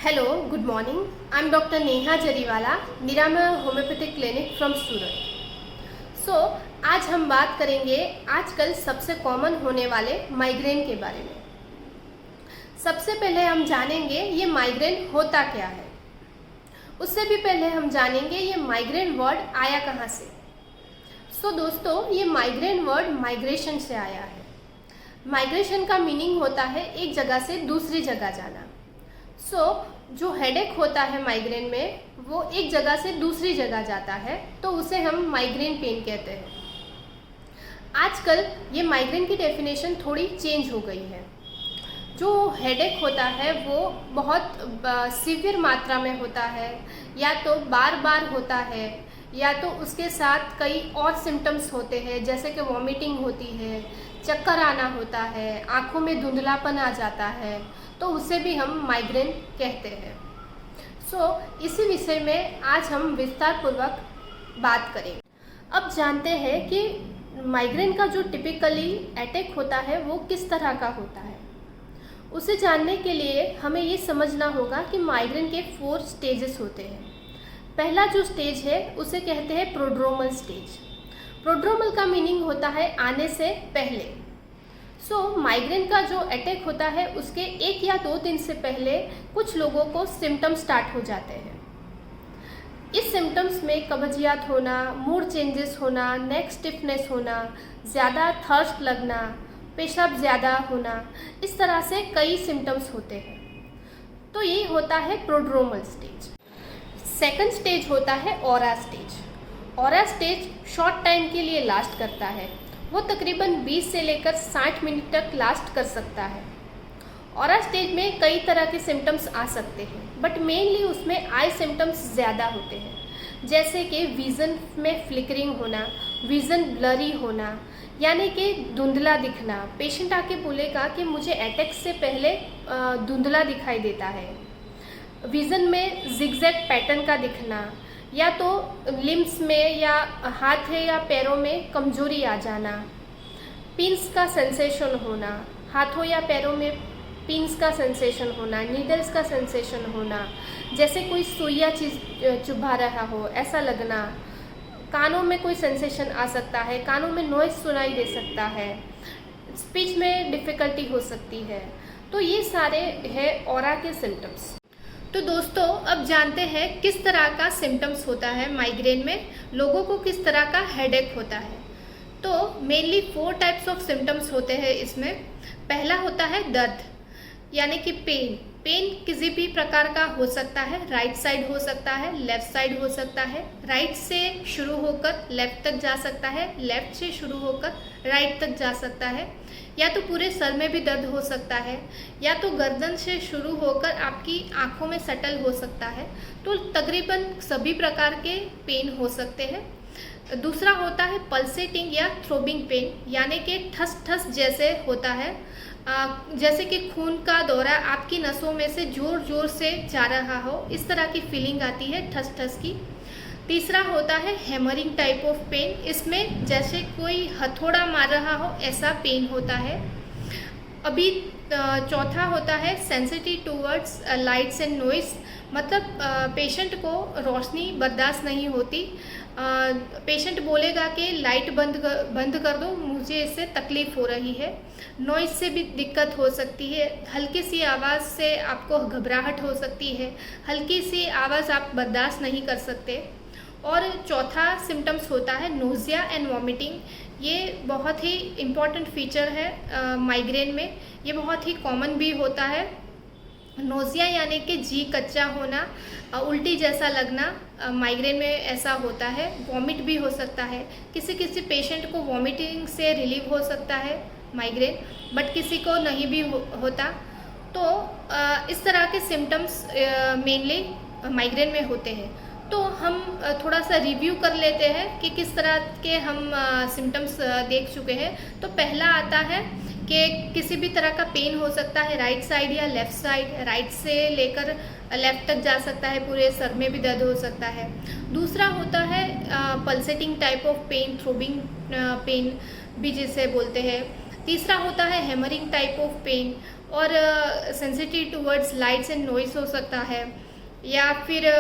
Hello, good morning. I'm Dr. Neha Jariwala, Nirama homeopathic clinic from Surat. आज हम बात करेंगे आजकल सबसे कॉमन होने वाले माइग्रेन के बारे में। सबसे पहले हम जानेंगे ये माइग्रेन होता क्या है। उससे भी पहले हम जानेंगे ये माइग्रेन वर्ड आया कहाँ से। दोस्तों, ये माइग्रेन वर्ड माइग्रेशन से आया है। माइग्रेशन का मीनिंग होता है एक जगह से दूसरी जगह जाना। जो हेडेक होता है माइग्रेन में, वो एक जगह से दूसरी जगह जाता है, तो उसे हम माइग्रेन पेन कहते हैं। आजकल ये माइग्रेन की डेफिनेशन थोड़ी चेंज हो गई है। जो हेडेक होता है वो बहुत सीवियर मात्रा में होता है, या तो बार बार होता है, या तो उसके साथ कई और सिम्टम्स होते हैं, जैसे कि वॉमिटिंग होती है, चक्कर आना होता है, आँखों में धुंधलापन आ जाता है, तो उसे भी हम माइग्रेन कहते हैं। इसी विषय में आज हम विस्तार पूर्वक बात करेंगे। अब जानते हैं कि माइग्रेन का जो टिपिकली अटैक होता है वो किस तरह का होता है। उसे जानने के लिए हमें ये समझना होगा कि माइग्रेन के 4 स्टेजेस होते हैं। पहला जो स्टेज है उसे कहते हैं प्रोड्रोमल स्टेज। प्रोड्रोमल का मीनिंग होता है आने से पहले। माइग्रेन का जो अटैक होता है उसके 1 या 2 दिन से पहले कुछ लोगों को सिम्टम्स स्टार्ट हो जाते हैं। इस सिम्टम्स में कब्जियत होना, मूड चेंजेस होना, नेक स्टिफनेस होना, ज़्यादा थर्स्ट लगना, पेशाब ज़्यादा होना, इस तरह से कई सिम्टम्स होते हैं। तो ये होता है प्रोड्रोमल स्टेज। सेकंड स्टेज होता है aura stage. Aura stage short time के लिए लास्ट करता है। वो तकरीबन 20 से लेकर 60 मिनट तक लास्ट कर सकता है। ऑरा स्टेज में कई तरह के सिम्टम्स आ सकते हैं, बट मेनली उसमें आई सिम्टम्स ज़्यादा होते हैं, जैसे कि विज़न में फ्लिकरिंग होना, विज़न ब्लरी होना, यानी कि धुंधला दिखना। पेशेंट आके बोलेगा कि मुझे अटैक से पहले धुंधला दिखाई देता है। विज़न में जिगजैग पैटर्न का दिखना, या तो लिम्स में या हाथ है या पैरों में कमजोरी आ जाना, पिंस का सेंसेशन होना, हाथों या पैरों में पिंस का सेंसेशन होना, नीडल्स का सेंसेशन होना, जैसे कोई सुइया चीज़ चुभा रहा हो ऐसा लगना, कानों में कोई सेंसेशन आ सकता है, कानों में नॉइज़ सुनाई दे सकता है, स्पीच में डिफ़िकल्टी हो सकती है। तो ये सारे हैं ऑरा के सिम्टम्स। तो दोस्तों, अब जानते हैं किस तरह का सिम्टम्स होता है माइग्रेन में, लोगों को किस तरह का हेडेक होता है। तो मेनली 4 टाइप्स ऑफ सिम्टम्स होते हैं इसमें। पहला होता है दर्द, यानी कि पेन। पेन किसी भी प्रकार का हो सकता है, राइट साइड हो सकता है, लेफ्ट साइड हो सकता है, राइट से शुरू होकर लेफ्ट तक जा सकता है, लेफ्ट से शुरू होकर राइट तक जा सकता है, या तो पूरे सर में भी दर्द हो सकता है, या तो गर्दन से शुरू होकर आपकी आँखों में सेटल हो सकता है। तो तकरीबन सभी प्रकार के पेन हो सकते हैं। दूसरा होता है पल्सेटिंग या थ्रोबिंग पेन, यानी कि ठस ठस जैसे होता है, जैसे कि खून का दौरा आपकी नसों में से जोर जोर से जा रहा हो, इस तरह की फीलिंग आती है ठस ठस की। तीसरा होता है हैमरिंग टाइप ऑफ पेन, इसमें जैसे कोई हथौड़ा मार रहा हो ऐसा पेन होता है। अभी चौथा होता है sensitive towards lights and noise, मतलब पेशेंट को रोशनी बर्दाश्त नहीं होती। पेशेंट बोलेगा कि लाइट बंद कर दो, मुझे इससे तकलीफ़ हो रही है। नॉइज़ से भी दिक्कत हो सकती है, हल्की सी आवाज़ से आपको घबराहट हो सकती है, हल्की सी आवाज़ आप बर्दाश्त नहीं कर सकते। और चौथा सिम्टम्स होता है नोज़िया एंड वॉमिटिंग। ये बहुत ही इम्पॉर्टेंट फीचर है माइग्रेन में, ये बहुत ही कॉमन भी होता है। नोज़िया यानी कि जी कच्चा होना, उल्टी जैसा लगना, माइग्रेन में ऐसा होता है। वॉमिट भी हो सकता है, किसी किसी पेशेंट को वॉमिटिंग से रिलीव हो सकता है माइग्रेन, बट किसी को नहीं भी होता। तो इस तरह के सिम्टम्स मेनली माइग्रेन में होते हैं। तो हम थोड़ा सा रिव्यू कर लेते हैं कि किस तरह के हम सिम्टम्स देख चुके हैं। तो पहला आता है कि किसी भी तरह का पेन हो सकता है, राइट साइड या लेफ़्ट साइड, राइट से लेकर लेफ़्ट तक जा सकता है, पूरे सर में भी दर्द हो सकता है। दूसरा होता है pulsating type of pain, throbbing pain भी जिसे बोलते हैं। तीसरा होता है हैमरिंग टाइप ऑफ पेन और sensitive towards lights and noise हो सकता है, या फिर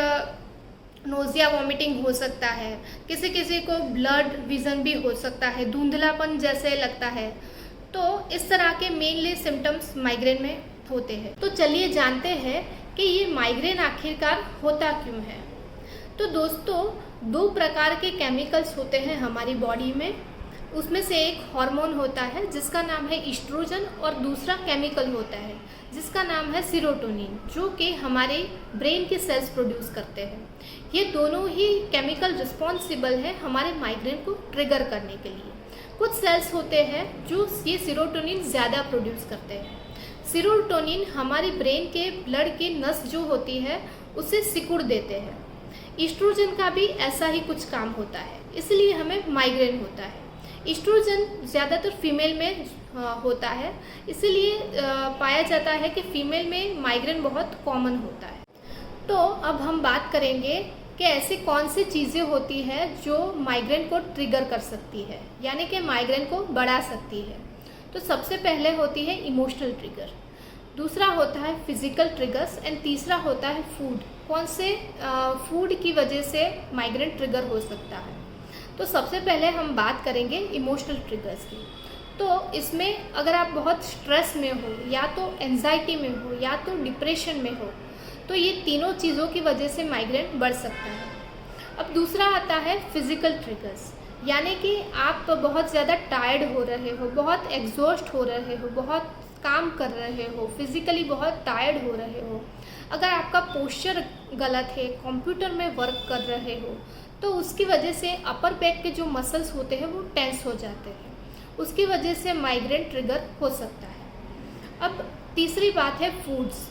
नोजिया वॉमिटिंग हो सकता है। किसी किसी को ब्लड विज़न भी हो सकता है, धुंधलापन जैसे लगता है। तो इस तरह के मेनली सिम्टम्स माइग्रेन में होते हैं। तो चलिए जानते हैं कि ये माइग्रेन आखिरकार होता क्यों है। तो दोस्तों, दो प्रकार के केमिकल्स होते हैं हमारी बॉडी में। उसमें से एक हार्मोन होता है जिसका नाम है एस्ट्रोजन, और दूसरा केमिकल होता है जिसका नाम है सेरोटोनिन, जो कि हमारे ब्रेन के सेल्स प्रोड्यूस करते हैं। ये दोनों ही केमिकल रिस्पॉन्सिबल है हमारे माइग्रेन को ट्रिगर करने के लिए। कुछ सेल्स होते हैं जो ये सेरोटोनिन ज़्यादा प्रोड्यूस करते हैं। सेरोटोनिन हमारी ब्रेन के ब्लड की नस जो होती है उसे सिकुड़ देते हैं। एस्ट्रोजन का भी ऐसा ही कुछ काम होता है, इसलिए हमें माइग्रेन होता है। एस्ट्रोजन ज़्यादातर फीमेल में होता है, इसीलिए पाया जाता है कि फीमेल में माइग्रेन बहुत कॉमन होता है। तो अब हम बात करेंगे कि ऐसी कौन सी चीज़ें होती हैं जो माइग्रेन को ट्रिगर कर सकती है, यानी कि माइग्रेन को बढ़ा सकती है। तो सबसे पहले होती है इमोशनल ट्रिगर, दूसरा होता है फिजिकल ट्रिगर्स, एंड तीसरा होता है फूड। कौन से फूड की वजह से माइग्रेन ट्रिगर हो सकता है। तो सबसे पहले हम बात करेंगे इमोशनल ट्रिगर्स की। तो इसमें अगर आप बहुत स्ट्रेस में हो, या तो एंजाइटी में हो, या तो डिप्रेशन में हो, तो ये तीनों चीज़ों की वजह से माइग्रेन बढ़ सकता है। अब दूसरा आता है फिजिकल ट्रिगर्स, यानी कि आप बहुत ज़्यादा टायर्ड हो रहे हो, बहुत एग्जॉस्ट हो रहे हो, बहुत काम कर रहे हो, फिजिकली बहुत टायर्ड हो रहे हो। अगर आपका पोस्चर गलत है, कंप्यूटर में वर्क कर रहे हो, तो उसकी वजह से अपर बैक के जो मसल्स होते हैं वो टेंस हो जाते हैं, उसकी वजह से माइग्रेन ट्रिगर हो सकता है। अब तीसरी बात है फूड्स।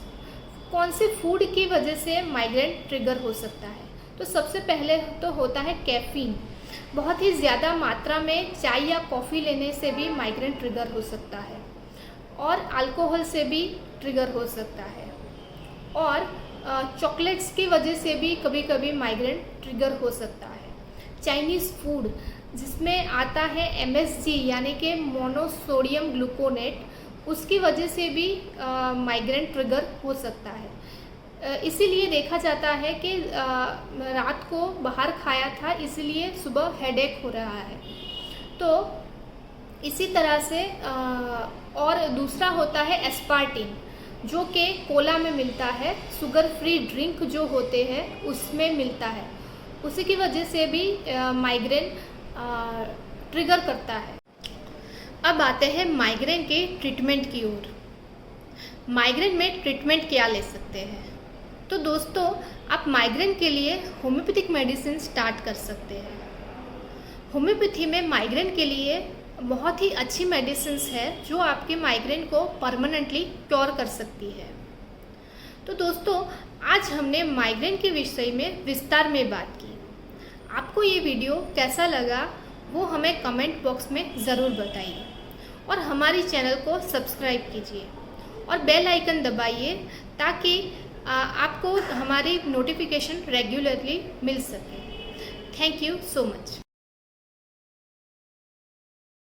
कौन से फूड की वजह से माइग्रेन ट्रिगर हो सकता है। तो सबसे पहले तो होता है कैफ़ीन। बहुत ही ज़्यादा मात्रा में चाय या कॉफ़ी लेने से भी माइग्रेन ट्रिगर हो सकता है, और अल्कोहल से भी ट्रिगर हो सकता है, और चॉकलेट्स की वजह से भी कभी कभी माइग्रेन ट्रिगर हो सकता है। चाइनीज़ फूड जिसमें आता है MSG यानी कि मोनोसोडियम ग्लूकोनेट, उसकी वजह से भी माइग्रेन ट्रिगर हो सकता है। इसीलिए देखा जाता है कि रात को बाहर खाया था, इसीलिए सुबह हेडेक हो रहा है। तो इसी तरह से और दूसरा होता है एस्पार्टिन, जो कि कोला में मिलता है, शुगर फ्री ड्रिंक जो होते हैं उसमें मिलता है, उसी की वजह से भी माइग्रेन ट्रिगर करता है। अब आते हैं माइग्रेन के ट्रीटमेंट की ओर। माइग्रेन में ट्रीटमेंट क्या ले सकते हैं। तो दोस्तों, आप माइग्रेन के लिए होम्योपैथिक मेडिसिन स्टार्ट कर सकते हैं। होम्योपैथी में माइग्रेन के लिए बहुत ही अच्छी मेडिसिन्स है जो आपके माइग्रेन को परमानेंटली क्योर कर सकती है। तो दोस्तों, आज हमने माइग्रेन के विषय में विस्तार में बात की। आपको ये वीडियो कैसा लगा वो हमें कमेंट बॉक्स में ज़रूर बताइए, और हमारी चैनल को सब्सक्राइब कीजिए और बेल आइकन दबाइए ताकि आपको हमारी नोटिफिकेशन रेगुलरली मिल सके। Thank you so much.